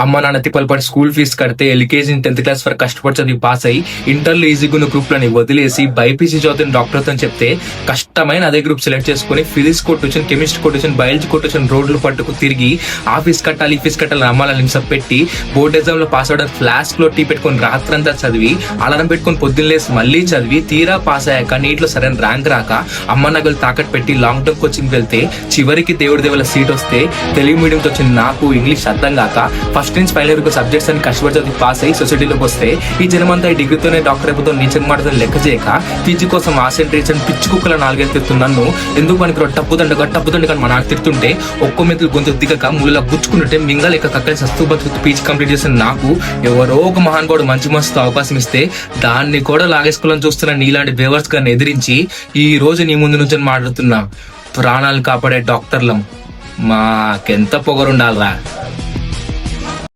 అమ్మ నాన్న తిప్పలు పడి స్కూల్ ఫీజు కడితే ఎల్కేజీ 10th క్లాస్ వరకు కష్టపడి చదివి పాస్ అయ్యి ఇంటర్లో ఈజీగా గ్రూప్లని వదిలేసి బైపీసీ చదువుతున్న డాక్టర్తో చెప్పి కష్టమైన అదే గ్రూప్ సెలెక్ట్ చేసుకుని ఫిజిక్స్ కొట్టొచ్చాను, కెమిస్ట్రీ కొట్టొచ్చాను, బయాలజీ కొట్టొచ్చాను, రోడ్లు పట్టుకు తిరిగి ఆ ఫీజు కట్టాలి ఈ ఫీజు కట్టాలి అమ్మాలని హింస పెట్టి బోర్డ్ ఎగ్జామ్ లో పాస్ అవడానికి ఫ్లాస్క్ లో టీ పెట్టుకుని రాత్రంతా చదివి అలారం పెట్టుకుని పొద్దున్న లేసి మళ్ళీ చదివి తీరా పాస్ అయ్యాక నీటిలో సరైన ర్యాంక్ రాక అమ్మ నగలు తాకట్టు పెట్టి లాంగ్ టర్మ్ కోచింగ్ వెళ్తే చివరికి దేవుడి దేవుల సీట్ వస్తే తెలుగు మీడియంతో వచ్చిన నాకు ఇంగ్లీష్ అర్థం కాక ఫస్ట్ నుంచి ఫైనల్ వరకు సబ్జెక్ట్స్ అని కష్టపడి చదివి పాస్ అయ్యి సొసైటీలోకి వస్తే ఈ జనమంతా ఈ డిగ్రీతోనే డాక్టర్ అయిపోతే నీచని మాటతో లెక్క చేయక పీజీ కోసం ఆసెంట్రేట్స్ అని పిచ్చి కుక్కల 4 తిడుతున్న నన్ను ఎందుకు మనకి టప్పుదండ కానీ నాకు తిడుతుంటే ఒక్కో మెతులు గొంతు దిగక ముళ్ళ గుచ్చుకుంటుంటే మింగలేక కక్కని సస్తు బతుకు పీజీ కంప్లీట్ చేసిన నాకు ఎవరో ఒక మహానుభావుడు మంచి మనసుతో అవకాశం ఇస్తే దాన్ని కూడా లాగేసుకోవాలని చూస్తున్న నీలాంటి బేవర్స్ గారిని ఎదిరించి ఈ రోజు నీ ముందు నుంచి మాట్లాడుతున్నా ప్రాణాలు కాపాడే డాక్టర్లం మాకెంత పొగరుండాలరా.